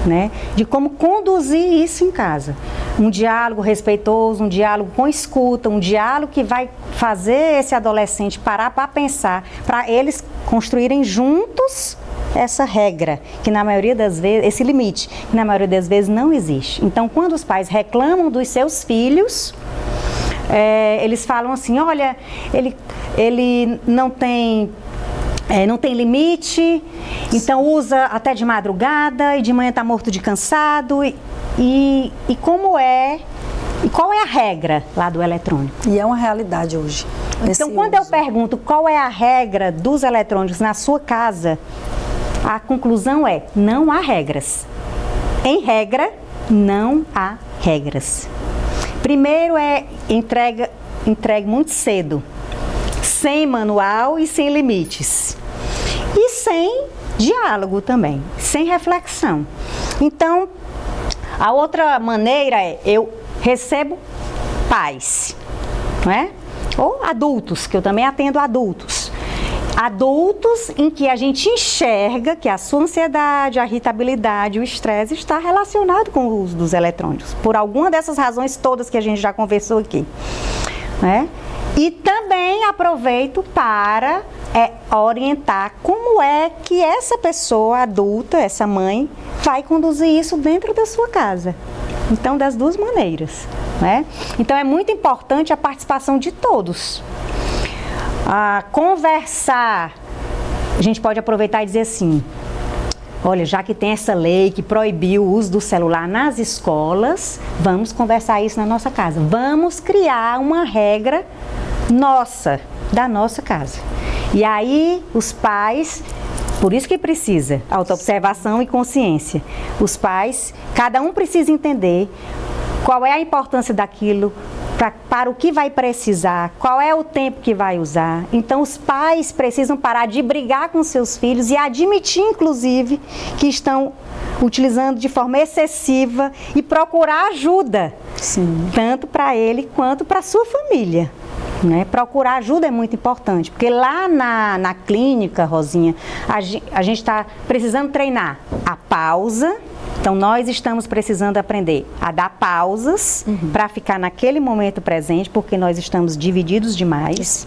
né, de como conduzir isso em casa. Um diálogo respeitoso, um diálogo com escuta, um diálogo que vai fazer esse adolescente parar para pensar, para eles construírem juntos essa regra, que na maioria das vezes, esse limite, que na maioria das vezes não existe. Então, quando os pais reclamam dos seus filhos, eles falam assim, olha, ele não tem limite, então usa até de madrugada e de manhã está morto de cansado. E como e qual é a regra lá do eletrônico? E é uma realidade hoje. Então, quando eu pergunto qual é a regra dos eletrônicos na sua casa, a conclusão é, não há regras. Em regra, não há regras. Primeiro entregue muito cedo, sem manual e sem limites. E sem diálogo também, sem reflexão. Então, a outra maneira é, eu recebo pais, não é? Ou adultos, que eu também atendo adultos. Adultos em que a gente enxerga que a sua ansiedade, a irritabilidade, o estresse está relacionado com o uso dos eletrônicos, por alguma dessas razões todas que a gente já conversou aqui, né? E também aproveito para orientar como é que essa pessoa adulta, essa mãe, vai conduzir isso dentro da sua casa. Então, das duas maneiras, né? Então, é muito importante a participação de todos. Conversar, a gente pode aproveitar e dizer assim, olha, já que tem essa lei que proibiu o uso do celular nas escolas, vamos conversar isso na nossa casa. Vamos criar uma regra nossa, da nossa casa. E aí, os pais, por isso que precisa autoobservação e consciência. Os pais, cada um precisa entender qual é a importância daquilo, para o que vai precisar, qual é o tempo que vai usar. Então, os pais precisam parar de brigar com seus filhos e admitir, inclusive, que estão utilizando de forma excessiva e procurar ajuda, sim, tanto para ele quanto para a sua família. Né? Procurar ajuda é muito importante, porque lá na clínica, Rosinha, a gente está precisando treinar a pausa. Então, nós estamos precisando aprender a dar pausas para ficar naquele momento presente, porque nós estamos divididos demais.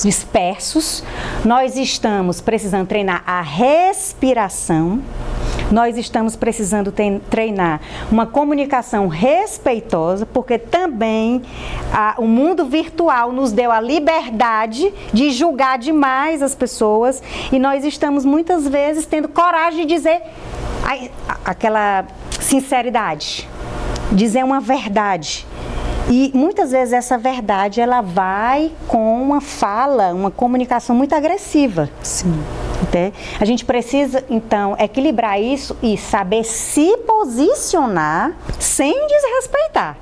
Dispersos. Nós estamos precisando treinar a respiração, Nós estamos precisando treinar uma comunicação respeitosa, porque também o mundo virtual nos deu a liberdade de julgar demais as pessoas e nós estamos muitas vezes tendo coragem de dizer aquela sinceridade, dizer uma verdade. E muitas vezes essa verdade ela vai com uma fala, uma comunicação muito agressiva. Sim. A gente precisa, então, equilibrar isso e saber se posicionar sem desrespeitar.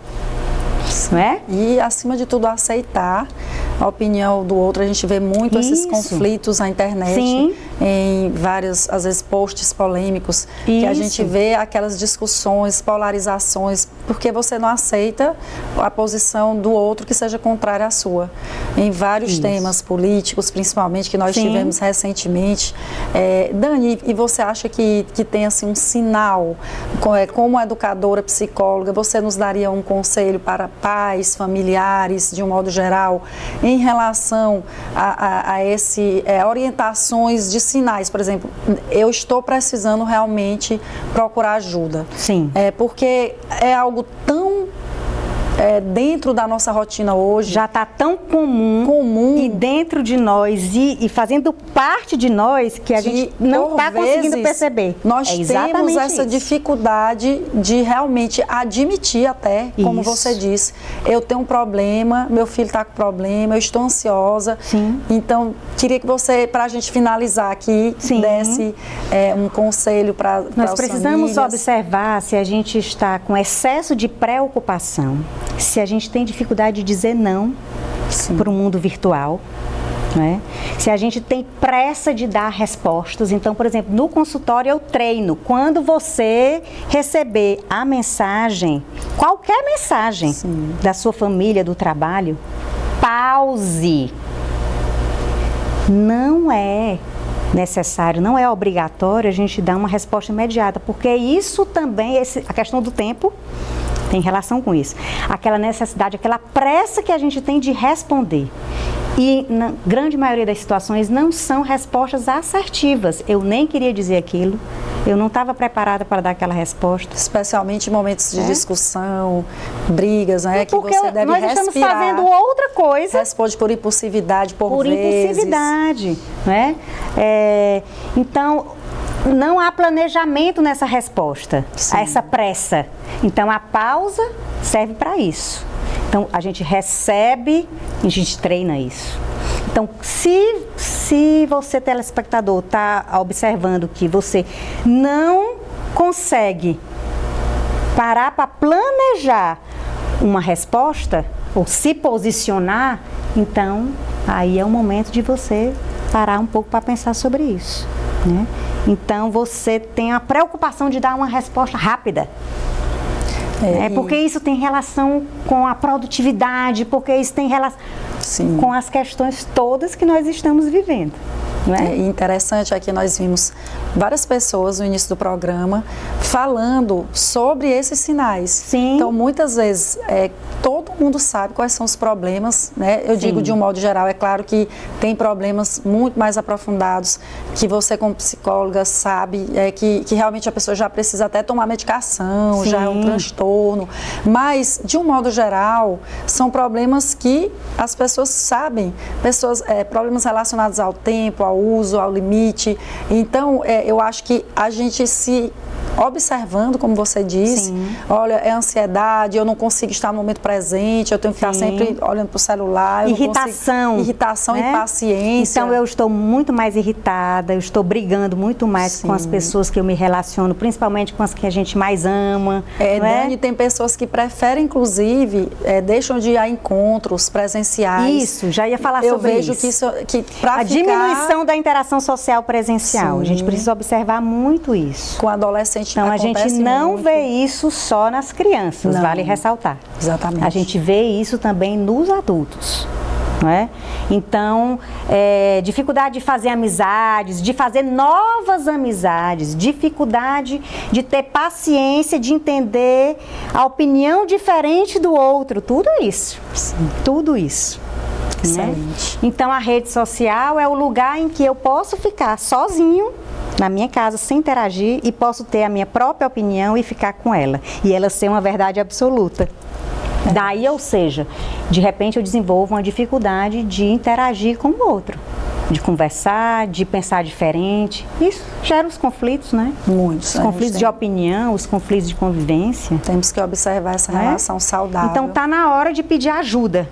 Não é? E, acima de tudo, aceitar a opinião do outro. A gente vê muito esses conflitos na internet, sim, em vários, às vezes, posts polêmicos, que a gente vê aquelas discussões, polarizações, porque você não aceita a posição do outro que seja contrária à sua. Em vários temas políticos, principalmente, que nós tivemos recentemente. Dani, e você acha que tem assim, um sinal, como educadora, psicóloga, você nos daria um conselho para pais, familiares, de um modo geral, em relação a orientações de sinais? Por exemplo, eu estou precisando realmente procurar ajuda. Sim. Porque é algo tão dentro da nossa rotina hoje. Já está tão comum e dentro de nós e fazendo parte de nós que a gente não está conseguindo perceber. Nós temos essa dificuldade de realmente admitir até, como você disse, eu tenho um problema, meu filho está com problema, eu estou ansiosa. Sim. Então, queria que você, para a gente finalizar aqui, desse um conselho para as famílias. Nós precisamos observar se a gente está com excesso de preocupação, se a gente tem dificuldade de dizer não para o mundo virtual, né? Se a gente tem pressa de dar respostas. Então, por exemplo, no consultório eu treino. Quando você receber a mensagem, qualquer mensagem da sua família, do trabalho, pause. Não é necessário, não é obrigatório a gente dar uma resposta imediata, porque isso também, a questão do tempo tem relação com isso. Aquela necessidade, aquela pressa que a gente tem de responder. E na grande maioria das situações não são respostas assertivas. Eu nem queria dizer aquilo, eu não estava preparada para dar aquela resposta. Especialmente em momentos de discussão, brigas, né? Que porque você deve nós respirar. Estamos fazendo outra coisa. Responde por impulsividade, por vezes. Impulsividade, né? Então, não há planejamento nessa resposta, a essa pressa. Então, a pausa serve para isso. Então, a gente recebe e a gente treina isso. Então, se você, telespectador, está observando que você não consegue parar para planejar uma resposta ou se posicionar, então, aí é o momento de você parar um pouco para pensar sobre isso, né? Então, você tem a preocupação de dar uma resposta rápida. Porque isso tem relação com a produtividade, porque isso tem relação com as questões todas que nós estamos vivendo. Interessante é que nós vimos várias pessoas no início do programa falando sobre esses sinais. Sim. Então, muitas vezes, todo mundo sabe quais são os problemas, né? Eu digo de um modo geral, é claro que tem problemas muito mais aprofundados que você, como psicóloga, sabe que realmente a pessoa já precisa até tomar medicação, já é um transtorno. Mas, de um modo geral, são problemas que as pessoas sabem, problemas relacionados ao tempo, ao uso, ao limite. Então, eu acho que a gente se observando, como você disse, olha, é ansiedade, eu não consigo estar no momento presente, eu tenho que estar sempre olhando para o celular. Irritação. Impaciência. Então, eu estou muito mais irritada, eu estou brigando muito mais com as pessoas que eu me relaciono, principalmente com as que a gente mais ama. Dani, tem pessoas que preferem, inclusive, deixam de ir a encontros presenciais. Isso, já ia falar sobre isso. Eu vejo que para diminuição da interação social presencial. A gente precisa observar muito isso. Com adolescente. Então, a gente não vê isso só nas crianças, vale ressaltar. Exatamente. A gente vê isso também nos adultos. Não é? Então, dificuldade de fazer amizades, de fazer novas amizades, dificuldade de ter paciência, de entender a opinião diferente do outro, tudo isso. Tudo isso. Excelente. Então, a rede social é o lugar em que eu posso ficar sozinho na minha casa sem interagir e posso ter a minha própria opinião e ficar com ela. E ela ser uma verdade absoluta. Daí, ou seja, de repente eu desenvolvo uma dificuldade de interagir com o outro, de conversar, de pensar diferente. Isso gera os conflitos, né? Muitos. Os conflitos de opinião, os conflitos de convivência. Temos que observar essa relação saudável. Então tá na hora de pedir ajuda.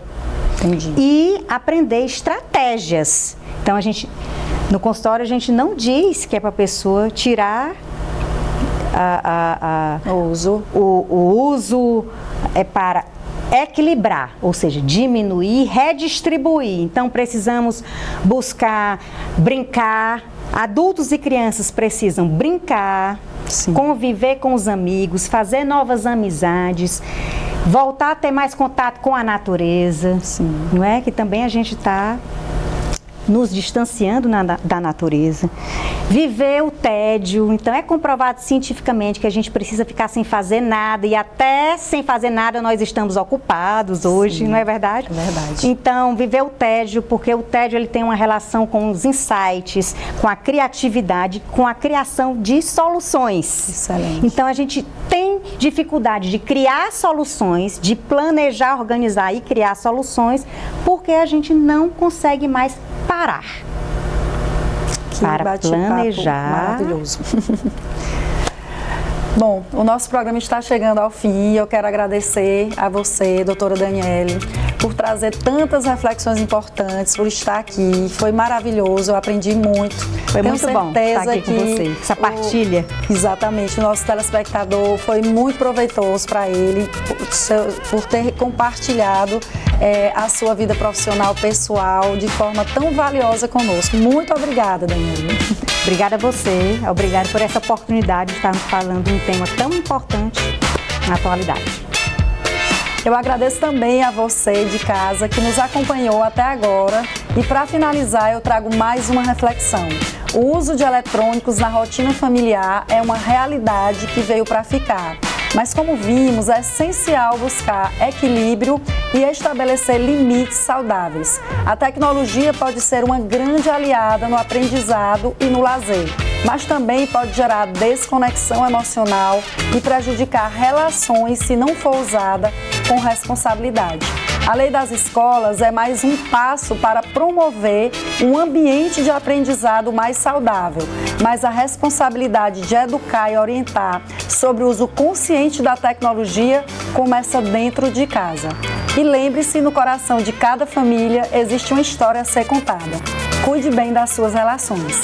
Entendi. E aprender estratégias. Então no consultório a gente não diz que é para a pessoa tirar o uso é para equilibrar, ou seja, diminuir, redistribuir. Então precisamos buscar brincar. Adultos e crianças precisam brincar, sim, conviver com os amigos, fazer novas amizades, voltar a ter mais contato com a natureza, sim, não é? Que também a gente está nos distanciando da natureza. Viver o tédio. Então é comprovado cientificamente que a gente precisa ficar sem fazer nada, e até sem fazer nada nós estamos ocupados hoje, sim, não é verdade? É verdade. Então viver o tédio, porque o tédio ele tem uma relação com os insights, com a criatividade, com a criação de soluções. Excelente. Então a gente tem dificuldade de criar soluções, de planejar, organizar e criar soluções, porque a gente não consegue mais parar para planejar. Maravilhoso. Bom, o nosso programa está chegando ao fim e eu quero agradecer a você, doutora Daniele, por trazer tantas reflexões importantes, por estar aqui. Foi maravilhoso, eu aprendi muito. Foi muito bom estar aqui com você, essa partilha. Exatamente, o nosso telespectador foi muito proveitoso para ele, por ter compartilhado a sua vida profissional, pessoal, de forma tão valiosa conosco. Muito obrigada, Daniele. Obrigada a você, obrigada por essa oportunidade de estarmos falando de um tema tão importante na atualidade. Eu agradeço também a você de casa que nos acompanhou até agora e para finalizar eu trago mais uma reflexão. O uso de eletrônicos na rotina familiar é uma realidade que veio para ficar. Mas como vimos, é essencial buscar equilíbrio e estabelecer limites saudáveis. A tecnologia pode ser uma grande aliada no aprendizado e no lazer, mas também pode gerar desconexão emocional e prejudicar relações se não for usada com responsabilidade. A Lei das Escolas é mais um passo para promover um ambiente de aprendizado mais saudável, mas a responsabilidade de educar e orientar sobre o uso consciente da tecnologia começa dentro de casa. E lembre-se, no coração de cada família existe uma história a ser contada. Cuide bem das suas relações.